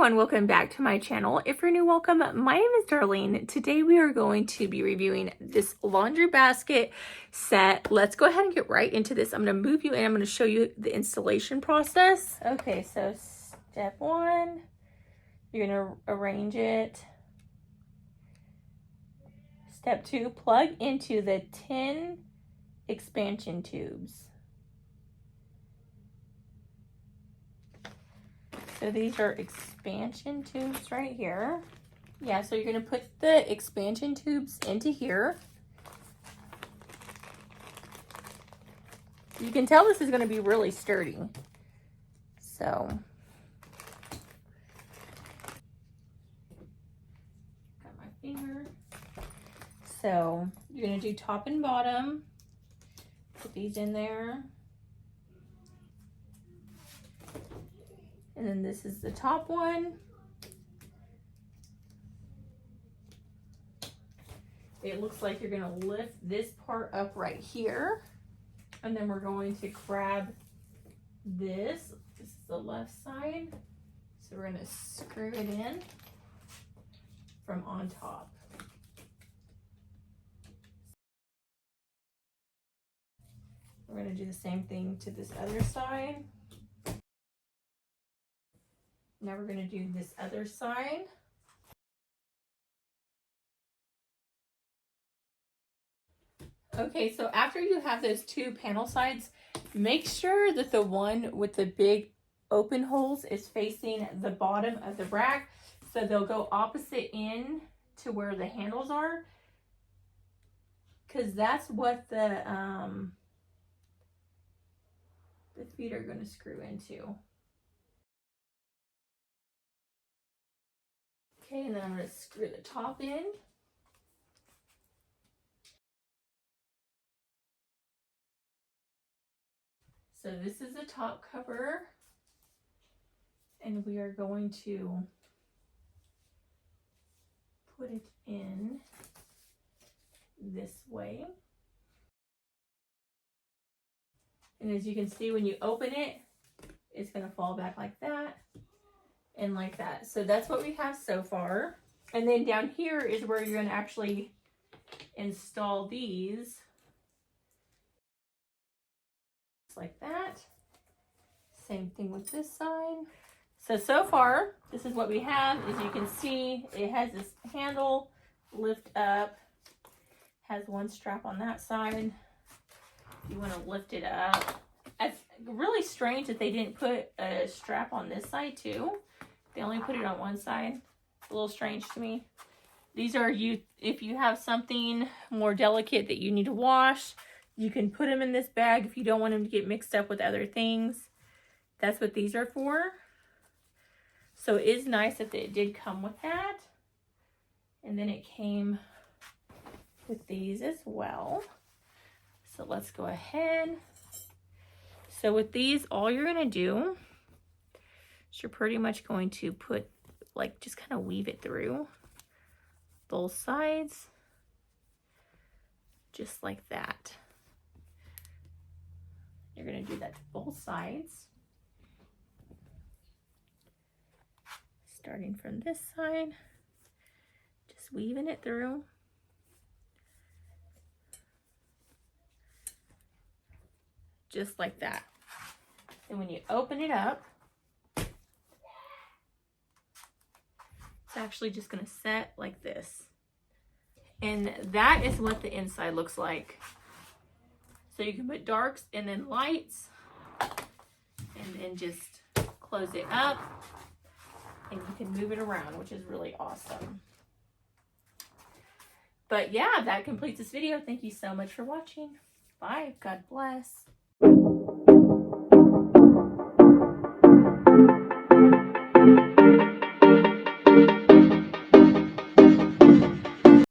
everyone, welcome back to my channel. If you're new, welcome. My name is Darlene. Today we are going to be reviewing this laundry basket set. Let's go ahead and get right into this. I'm going to move you and I'm going to show you the installation process. Okay, so step one, you're going to arrange it. Step two, plug into the 10 expansion tubes. So these are expansion tubes right here. Yeah, so you're gonna put the expansion tubes into here. You can tell this is gonna be really sturdy. So, got my finger. So you're gonna do top and bottom. Put these in there. And then this is the top one. It looks like you're gonna lift this part up right here. And then we're going to grab this. This is the left side. So we're gonna screw it in from on top. We're gonna do the same thing to this other side. Now we're going to do this other side. Okay, so after you have those two panel sides, make sure that the one with the big open holes is facing the bottom of the rack. So they'll go opposite in to where the handles are. Because that's what the feet are going to screw into. Okay, and then I'm going to screw the top in. So this is the top cover. And we are going to put it in this way. And as you can see, when you open it, it's going to fall back like that. And like that. So that's what we have so far. And then down here is where you're going to actually install these. Just like that. Same thing with this side. So far, this is what we have. As you can see, it has this handle, lift up, has one strap on that side. You want to lift it up. It's really strange that they didn't put a strap on this side too. They only put it on one side. It's a little strange to me. These are if you have something more delicate that you need to wash, you can put them in this bag if you don't want them to get mixed up with other things. That's what these are for. So it is nice that it did come with that. And then it came with these as well. So let's go ahead. So with these, all you're gonna do, you're pretty much going to put, like, just kind of weave it through both sides, just like that. You're going to do that to both sides. Starting from this side, just weaving it through. Just like that. And when you open it up, it's actually just going to set like this. And that is what the inside looks like. So you can put darks and then lights. And then just close it up. And you can move it around, which is really awesome. But yeah, that completes this video. Thank you so much for watching. Bye. God bless.